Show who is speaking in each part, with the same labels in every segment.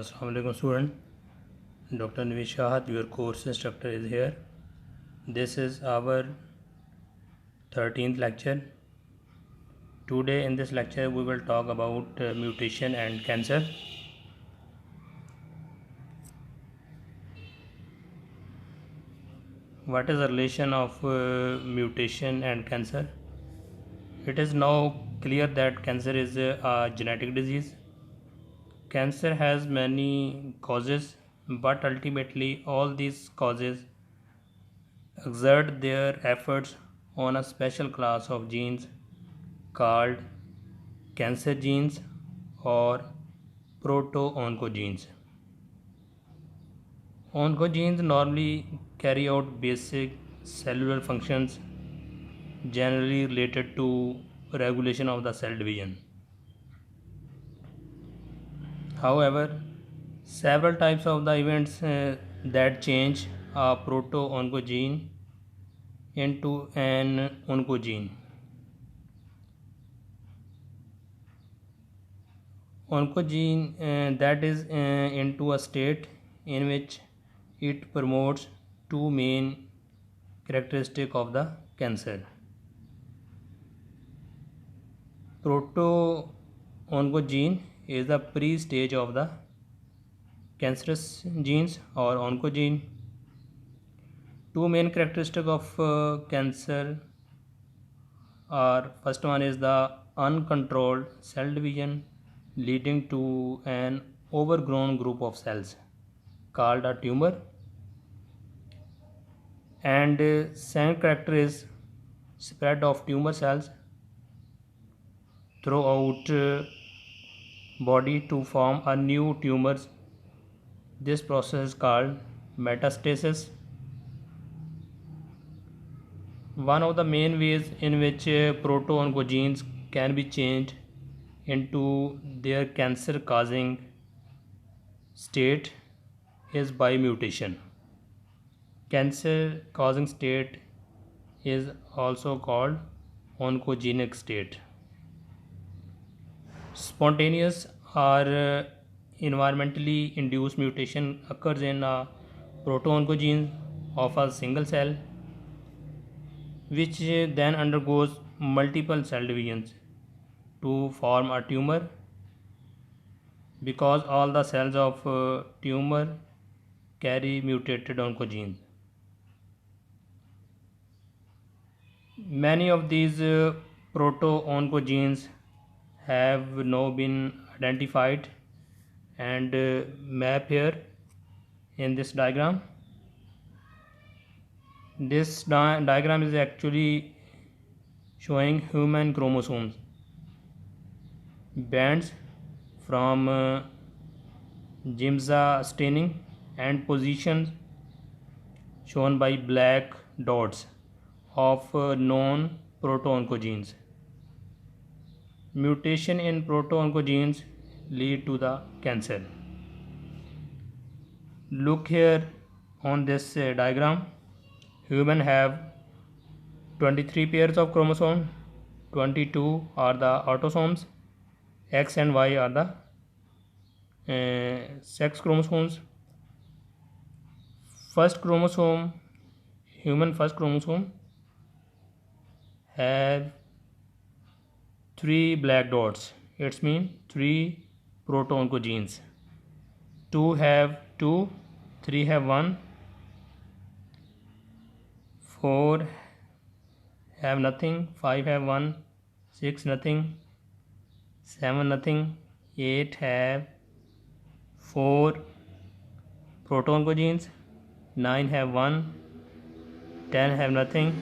Speaker 1: Assalamu alaikum student. Dr. Naveed Shahat, your course instructor is here. This is our 13th lecture. Today in this lecture we will talk about mutation and cancer. What is the relation of mutation and cancer? It is now clear that cancer is a genetic disease. Cancer has many causes, but ultimately all these causes exert their efforts on a special class of genes called cancer genes or proto-oncogenes. Oncogenes normally carry out basic cellular functions generally related to regulation of the cell division. However, several types of the events that change a proto-oncogene into an oncogene. Oncogene that is into a state in which it promotes two main characteristics of the cancer. Proto-oncogene is the pre-stage of the cancerous genes or oncogene. Two main characteristics of cancer are: first one is the uncontrolled cell division leading to an overgrown group of cells called a tumor, and second character is spread of tumor cells throughout body to form a new tumors. This process is called metastasis. One of the main ways in which proto-oncogenes can be changed into their cancer causing state is by mutation. Cancer causing state is also called oncogenic state. Spontaneous or environmentally induced mutation occurs in a proto-oncogene of a single cell, which then undergoes multiple cell divisions to form a tumor. Because all the cells of tumor carry mutated oncogenes. Many of these proto-oncogenes have now been identified and map here in this diagram. This diagram is actually showing human chromosomes bands from Giemsa staining and positions shown by black dots of known proto-oncogenes. Mutation in proto-oncogenes lead to the cancer. Look here on this diagram. Human have 23 pairs of chromosomes. 22 are the autosomes. X and Y are the sex chromosomes. Human first chromosome have 3 black dots. It means 3 proto-oncogenes. 2 have 2, 3 have 1, 4 have nothing, 5 have 1, 6 nothing, 7 nothing, 8 have 4 proto-oncogenes, 9 have 1, 10 have nothing,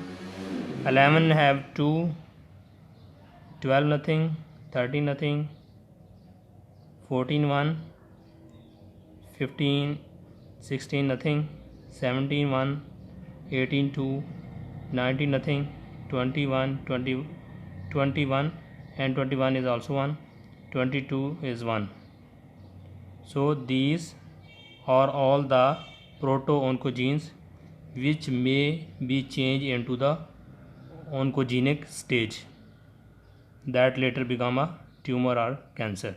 Speaker 1: 11 have 2, 12 nothing, 13 nothing, 14 1, 15 16 nothing, 17 1, 18 2, 19 nothing, 21 20, 21 and 21 is also 1, 22 is 1. So these are all the proto-oncogenes which may be changed into the oncogenic stage that later become a tumor or cancer.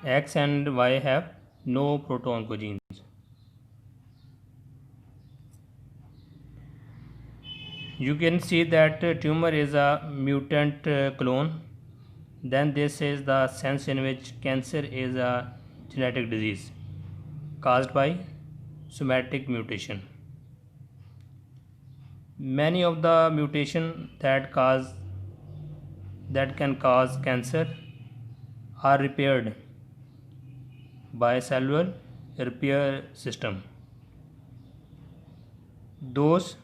Speaker 1: X and Y have no proto-oncogenes. You can see that tumor is a mutant clone. Then this is the sense in which cancer is a genetic disease caused by somatic mutation. Many of the mutations that can cause cancer are repaired by cellular repair system. Those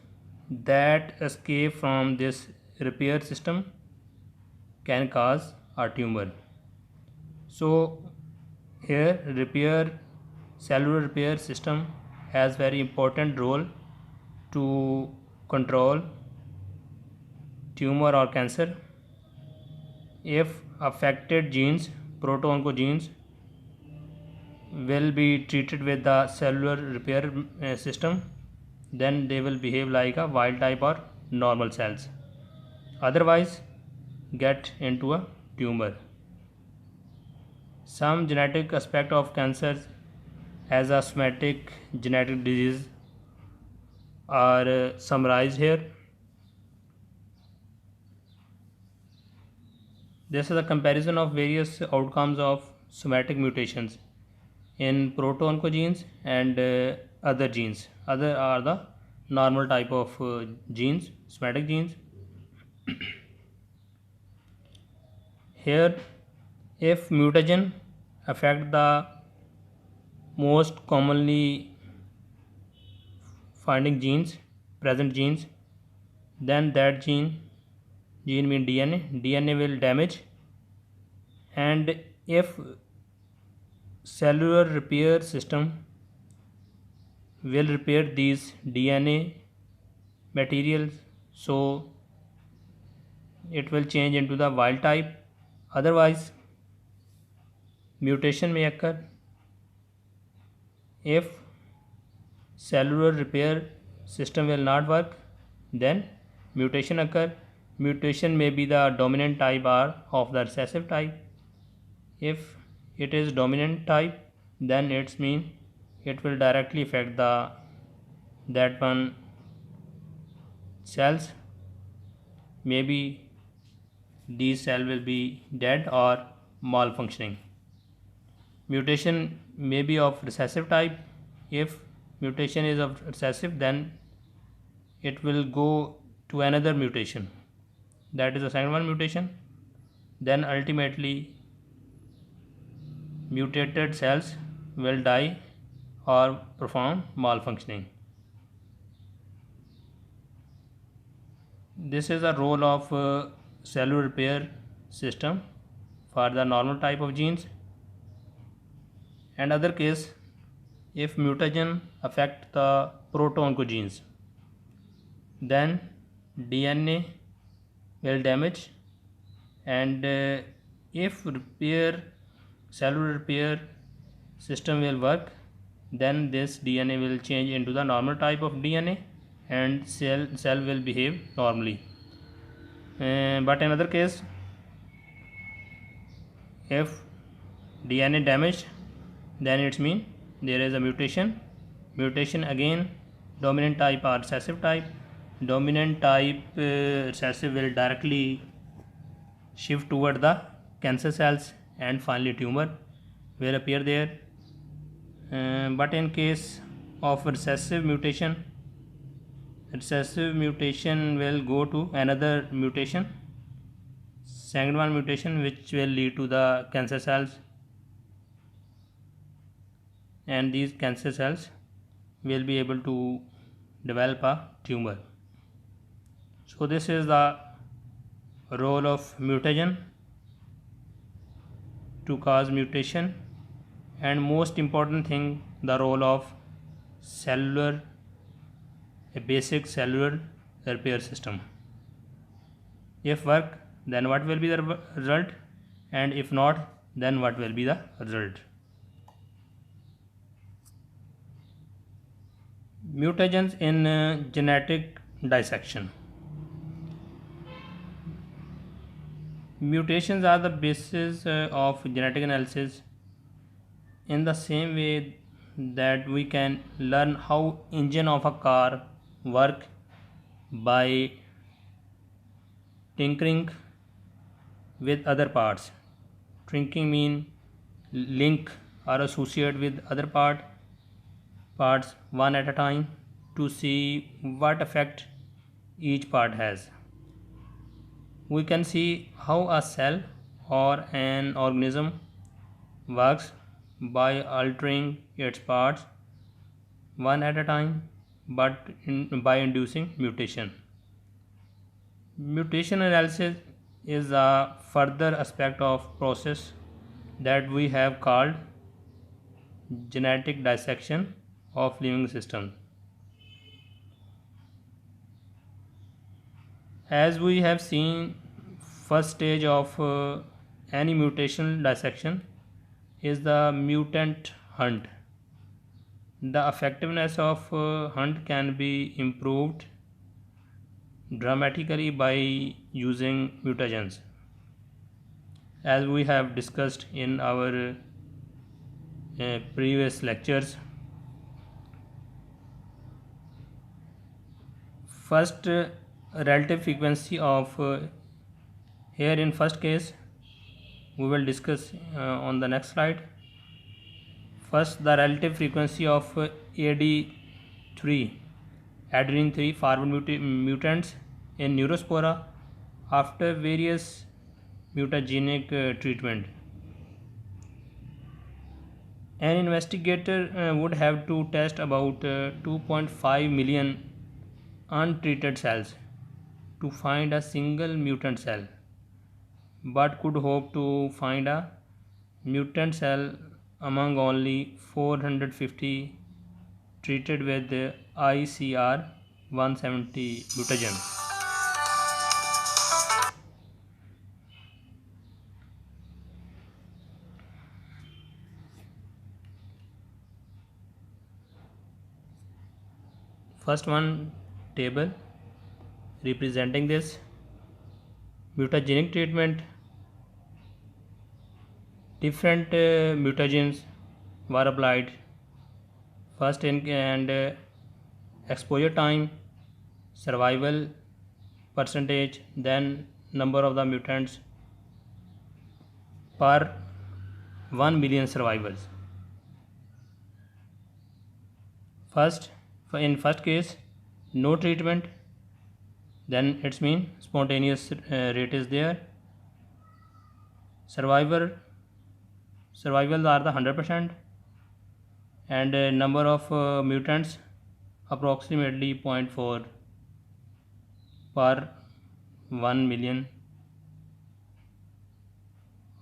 Speaker 1: that escape from this repair system can cause a tumor. So here cellular repair system has very important role to control tumor or cancer. If affected genes, proto-oncogenes, will be treated with the cellular repair system, then they will behave like a wild type or normal cells. Otherwise, get into a tumor. Some genetic aspect of cancer as a somatic genetic disease are summarized here. This is a comparison of various outcomes of somatic mutations in proto-oncogenes and other genes. Other are the normal type of genes, somatic genes. Here, if mutagen affect the most commonly finding present genes, then that gene mean DNA will damage, and if cellular repair system will repair these DNA materials, so it will change into the wild type. Otherwise, mutation may occur. If cellular repair system will not work, then mutation occur. Mutation may be the dominant type or of the recessive type. If it is dominant type, then it means it will directly affect that one cells. Maybe these cell will be dead or malfunctioning. Mutation may be of recessive type. If mutation is of recessive, then it will go to another mutation, that is the second one mutation. Then ultimately mutated cells will die or perform malfunctioning. This is the role of cellular repair system for the normal type of genes. And other case, if mutagen affect the proto-oncogenes, then DNA will damage, and if cellular repair system will work, then this DNA will change into the normal type of DNA and cell will behave normally. But in other case, if DNA damaged, then it means there is a mutation again, dominant type or recessive type. Dominant type recessive will directly shift toward the cancer cells and finally tumor will appear there. But in case of recessive mutation will go to another mutation, second one mutation, which will lead to the cancer cells, and these cancer cells will be able to develop a tumor. So this is the role of mutagen to cause mutation, and most important thing, the role of a basic cellular repair system. If work, then what will be the result, and if not, then what will be the result. Mutagens in genetic dissection. Mutations are the basis of genetic analysis in the same way that we can learn how engine of a car work by tinkering with other parts. Tinkering mean link or associate with other parts one at a time to see what effect each part has. We can see how a cell or an organism works by altering its parts one at a time, but by inducing mutation. Mutation analysis is a further aspect of process that we have called genetic dissection of living systems. As we have seen, first stage of any mutational dissection is the mutant hunt. The effectiveness of hunt can be improved dramatically by using mutagens, as we have discussed in our previous lectures. First, relative frequency of here in first case we will discuss on the next slide. First, the relative frequency of AD3 adenine 3 forward mutants in Neurospora after various mutagenic treatment. An investigator would have to test about 2.5 million untreated cells to find a single mutant cell, but could hope to find a mutant cell among only 450 treated with ICR 170 mutagen. First one table representing this mutagenic treatment. Different mutagens were applied. First in and exposure time, survival percentage, then number of the mutants per 1 million survivors. In first case, no treatment, then it's mean spontaneous rate is there. Survivals are the 100%, and number of mutants approximately 0.4 per 1 million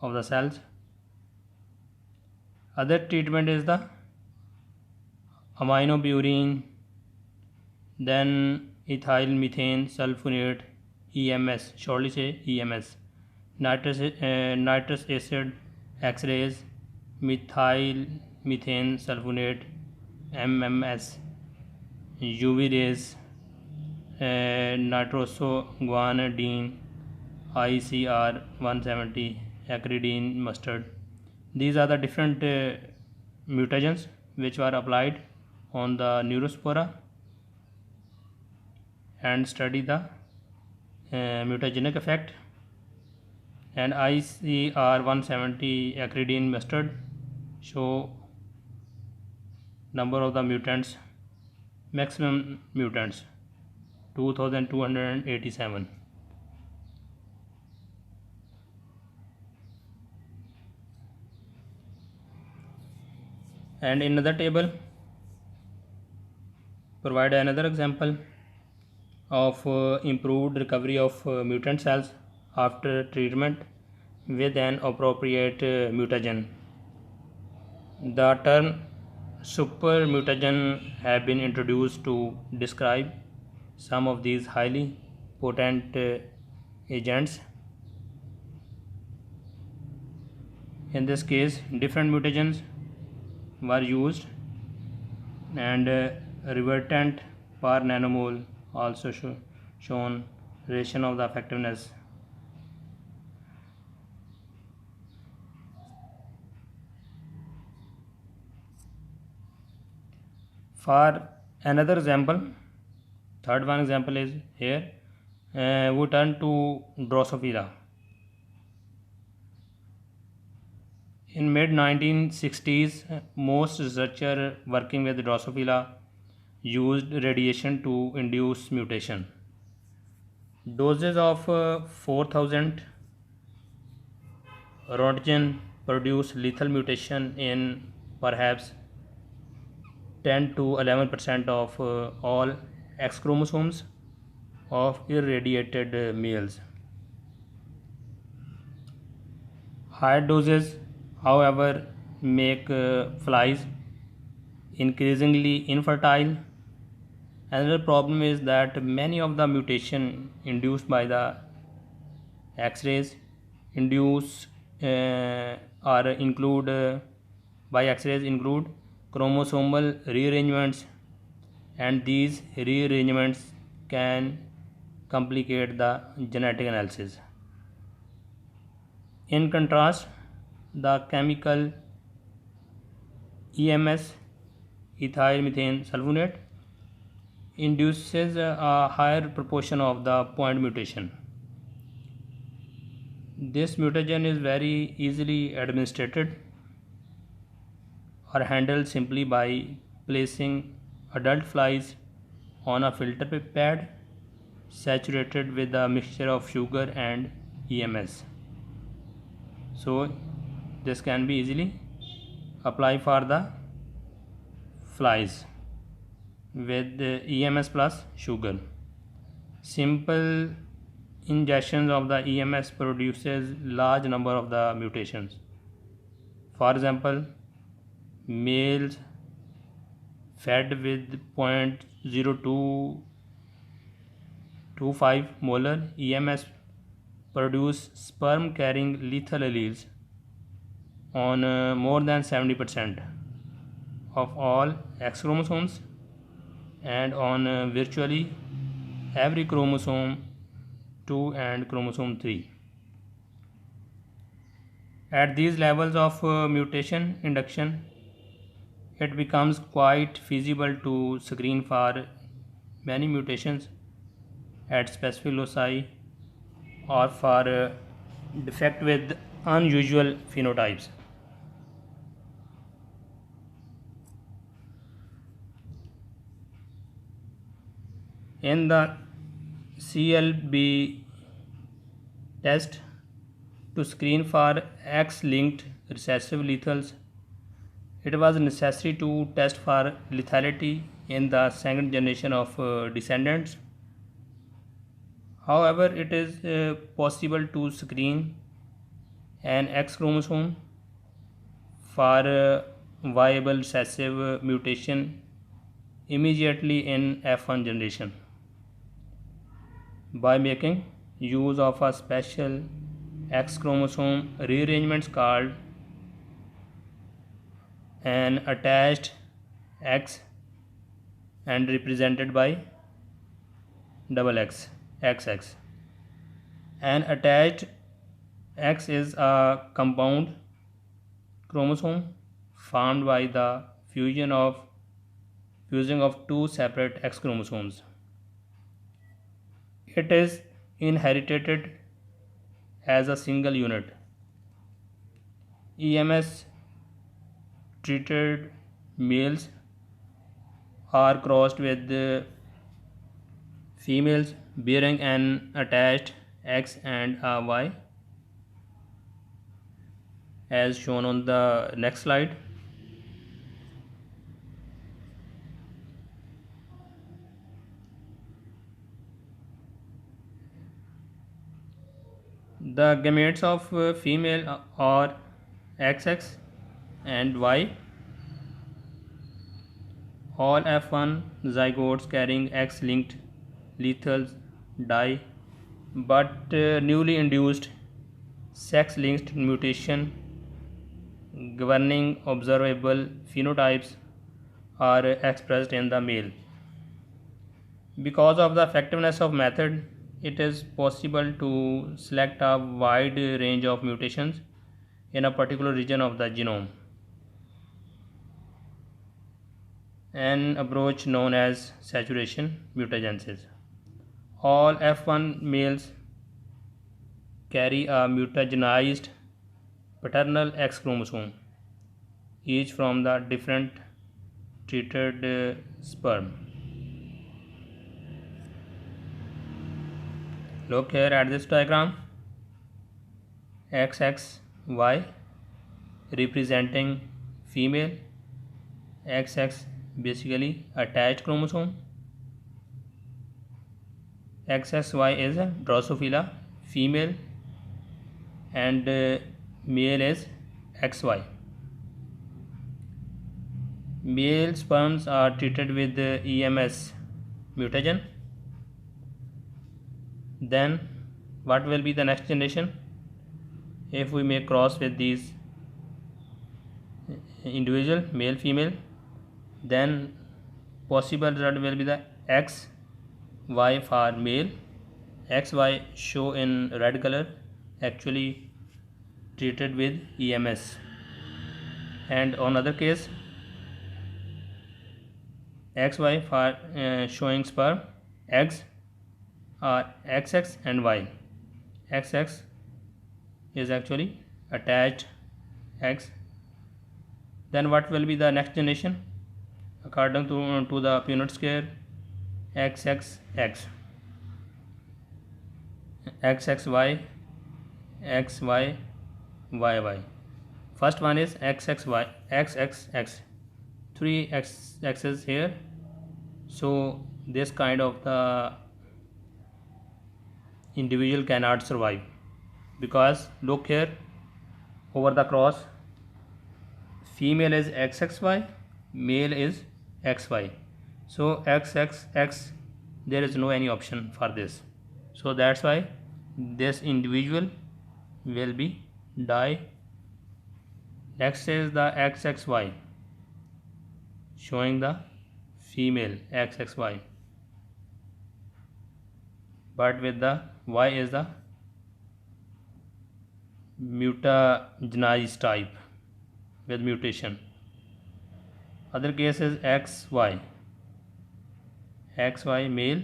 Speaker 1: of the cells. Other treatment is the aminopurine, then ethyl methane sulfonate, EMS, shortly say EMS, nitrous acid X-rays, methyl methane sulfonate, MMS, UV rays, nitrosoguanidine, ICR 170, acridine mustard. These are the different mutagens which were applied on the Neurospora and study the mutagenic effect. And ICR 170 acridine mustard show number of the mutants, maximum mutants 2287. And in another table provide another example of improved recovery of mutant cells after treatment with an appropriate mutagen. The term super mutagen have been introduced to describe some of these highly potent agents. In this case, different mutagens were used, and revertant per nanomole also shown ration of the effectiveness. For another example, third one example is here. We turn to Drosophila. In mid 1960s, most researchers working with Drosophila used radiation to induce mutation. Doses of 4000 Roentgen produce lethal mutation in perhaps 10 to 11% of all X chromosomes of irradiated males. Higher doses, however, make flies increasingly infertile. Another problem is that many of the mutation induced by the X-rays induce or include by X-rays include chromosomal rearrangements, and these rearrangements can complicate the genetic analysis. In contrast, the chemical EMS, ethyl methane sulfonate, induces a higher proportion of the point mutation. This mutagen is very easily administered or handled simply by placing adult flies on a filter pad saturated with a mixture of sugar and EMS. So this can be easily applied for the flies with EMS plus sugar. Simple injections of the EMS produces large number of the mutations. For example, males fed with 0.0225 molar EMS produce sperm carrying lethal alleles on more than 70% of all X chromosomes and on virtually every chromosome 2 and chromosome 3. At these levels of mutation induction, it becomes quite feasible to screen for many mutations at specific loci or for defect with unusual phenotypes. In the CLB test to screen for X-linked recessive lethals, it was necessary to test for lethality in the second generation of descendants. However, it is possible to screen an X chromosome for viable recessive mutation immediately in F1 generation by making use of a special X chromosome rearrangements called an attached X and represented by double X, XX. An attached X is a compound chromosome formed by the fusion of two separate X chromosomes. It is inherited as a single unit. EMS treated males are crossed with females bearing an attached X and a Y as shown on the next slide. The gametes of female are XX and Y. All F1 zygotes carrying X-linked lethals die, but newly induced sex-linked mutation governing observable phenotypes are expressed in the male. Because of the effectiveness of method, it is possible to select a wide range of mutations in a particular region of the genome. an approach known as saturation mutagenesis. All F1 males carry a mutagenized paternal X chromosome, each from the different treated sperm. Look here at this diagram. XXY representing female, XX basically attached chromosome, XXY is a Drosophila female, and male is XY. Male sperms are treated with EMS mutagen. Then what will be the next generation? If we make cross with these individual male female, then possible result will be the XY for male. XY show in red color, actually treated with EMS. And on other case, XY for showing sperm, eggs are XX and Y. XX is actually attached eggs. Then what will be the next generation? According to the Punnett square, XXX, XXY, XY, YY. First one is XXY, XXX, three X's here. So this kind of the individual cannot survive, because look here, over the cross, female is XXY, male is XY. So XXX, there is no any option for this. So that's why this individual will be die. Next is the XXY, showing the female XXY, but with the Y is the mutagenized type with mutation. Other case is XY, XY male.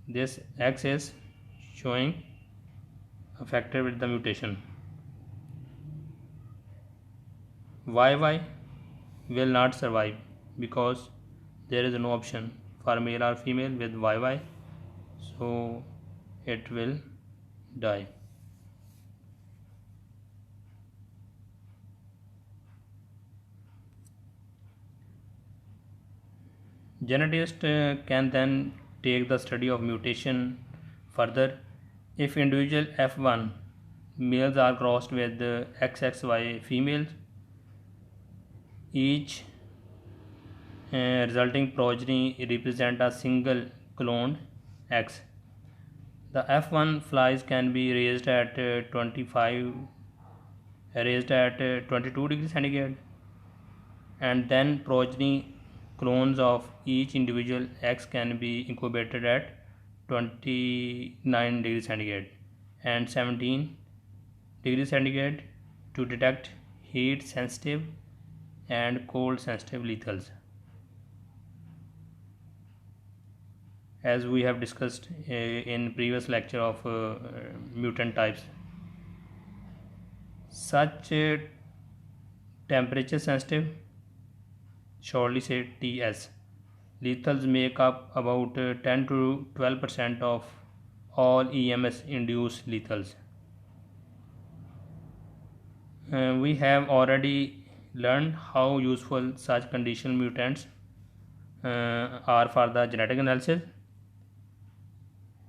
Speaker 1: This X is showing affected with the mutation. YY will not survive because there is no option for male or female with YY, so it will die. Geneticists can then take the study of mutation further. If individual F1 males are crossed with XXY females, each resulting progeny represent a single cloned X. The F1 flies can be raised at 22 degrees centigrade, and then progeny clones of each individual X can be incubated at 29 degrees centigrade and 17 degrees centigrade to detect heat sensitive and cold sensitive lethals. As we have discussed in previous lecture of mutant types, such temperature sensitive, shortly say TS, lethals make up about 10 to 12% of all EMS induced lethals. We have already learned how useful such conditional mutants are for the genetic analysis.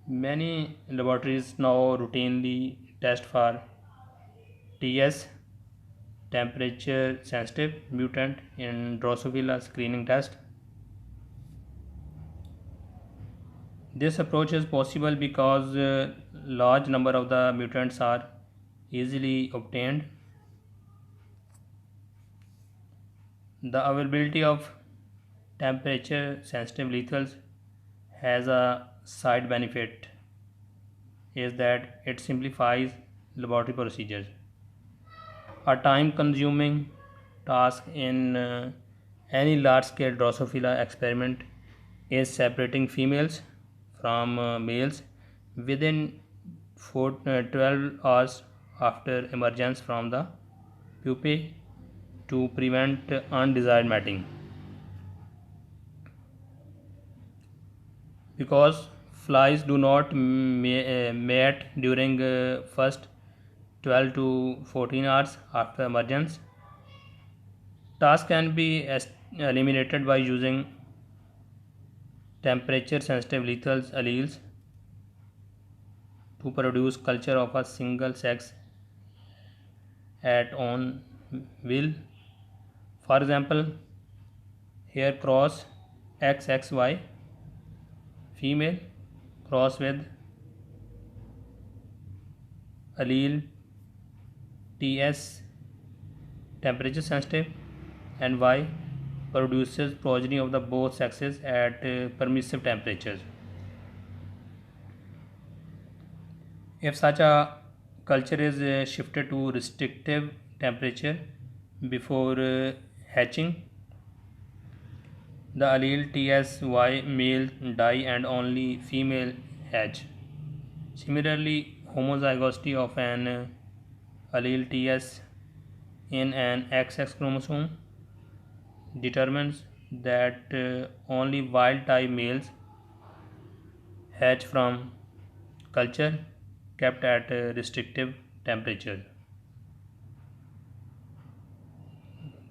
Speaker 1: Many laboratories now routinely test for TS, temperature sensitive mutant, in Drosophila screening test. This approach is possible because large number of the mutants are easily obtained. The availability of temperature sensitive lethals has a side benefit, is that it simplifies laboratory procedures. A time consuming task in any large-scale Drosophila experiment is separating females from males within 12 hours after emergence from the pupae to prevent undesired mating. Because flies do not mate during first 12 to 14 hours after emergence, task can be eliminated by using temperature sensitive lethal alleles to produce culture of a single sex at own will. For example, here cross XXY female cross with allele TS temperature sensitive and Y produces progeny of the both sexes at permissive temperatures. If such a culture is shifted to restrictive temperature before hatching, the allele TSY male die and only female hatch. Similarly, homozygosity of an allele TS in an XX chromosome determines that only wild type males hatch from culture kept at restrictive temperature.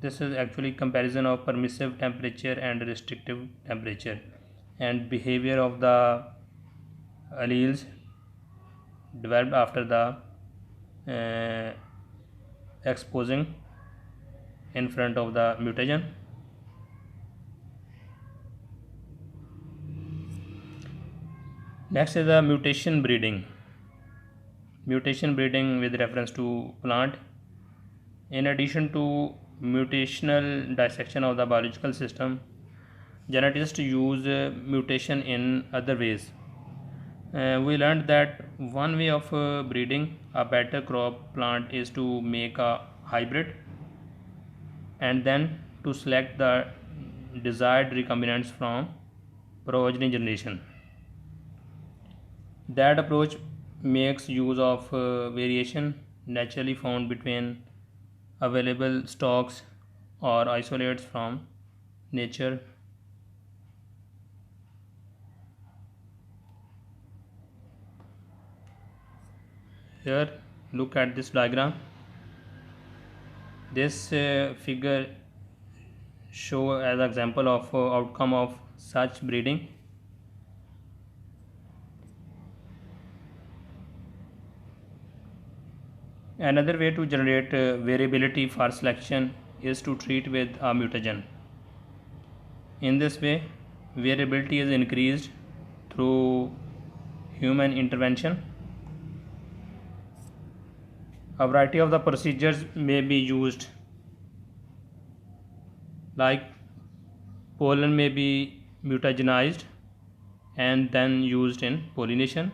Speaker 1: This is actually comparison of permissive temperature and restrictive temperature and behavior of the alleles developed after the exposing in front of the mutagen. Next is the mutation breeding. Mutation breeding with reference to plant. In addition to mutational dissection of the biological system, geneticists use mutation in other ways. We learned that one way of breeding a better crop plant is to make a hybrid and then to select the desired recombinants from progeny generation. That approach makes use of variation naturally found between available stocks or isolates from nature. Here, look at this diagram. This figure show as example of outcome of such breeding. Another way to generate variability for selection is to treat with a mutagen. In this way, variability is increased through human intervention. A variety of the procedures may be used, like pollen may be mutagenized and then used in pollination.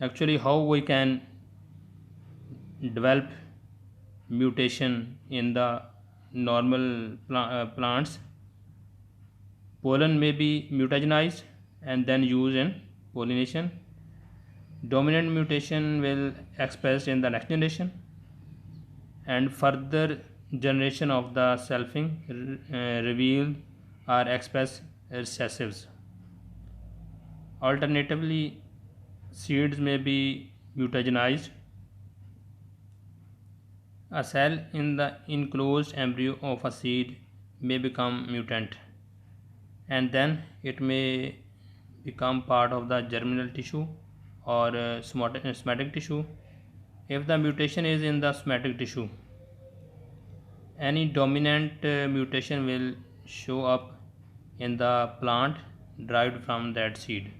Speaker 1: Actually, how we can develop mutation in the normal plants? Pollen may be mutagenized and then used in pollination. Dominant mutation will expressed in the next generation, and further generation of the selfing revealed or expressed recessives. Alternatively, seeds may be mutagenized. A cell in the enclosed embryo of a seed may become mutant, and then it may become part of the germinal tissue or somatic tissue. If the mutation is in the somatic tissue, any dominant mutation will show up in the plant derived from that seed.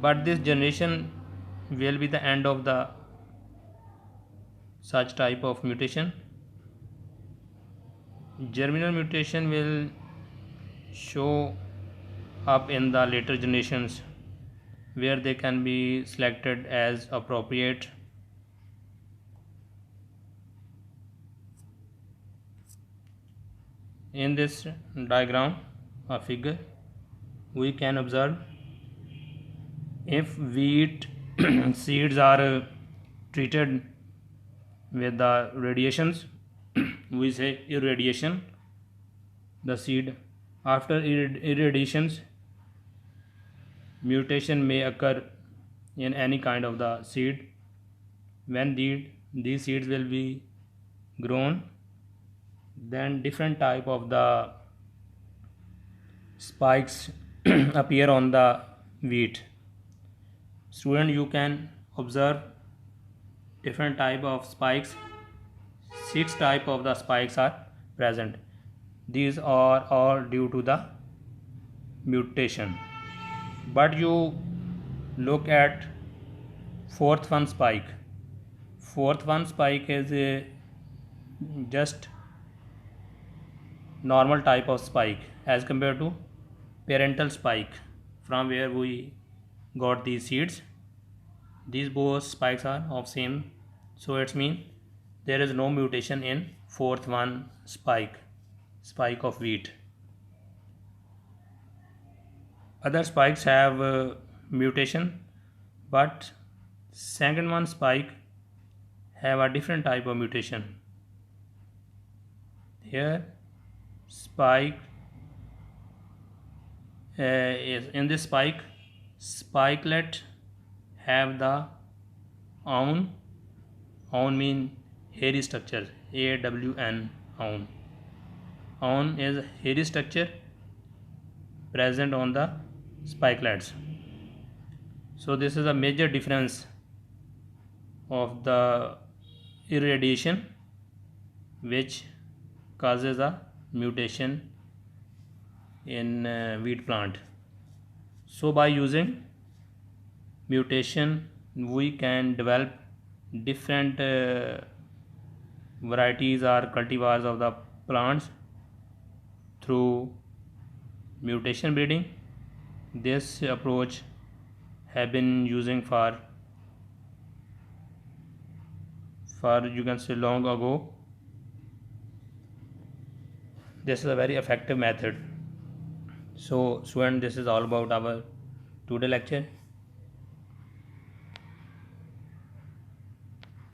Speaker 1: But this generation will be the end of the such type of mutation. Germinal mutation will show up in the later generations where they can be selected as appropriate. In this diagram or figure, we can observe if wheat seeds are treated with the radiations, we say irradiation. The seed, after irradiations, mutation may occur in any kind of the seed. When these seeds will be grown, then different type of the spikes appear on the wheat. Student, you can observe different type of spikes. 6 type of the spikes are present. These are all due to the mutation. But you look at fourth one spike. Fourth one spike is just normal type of spike as compared to parental spike, from where we got these seeds. These both spikes are of same, so it means there is no mutation in fourth one spike of wheat. Other spikes have mutation, but second one spike have a different type of mutation. Here spike is in this spikelet have the awn mean hairy structure, AWN, awn is hairy structure present on the spikelets. So this is a major difference of the irradiation which causes a mutation in wheat plant. So by using mutation, we can develop different varieties or cultivars of the plants through mutation breeding. This approach have been using for you can say long ago. This is a very effective method. So student, this is all about our today lecture.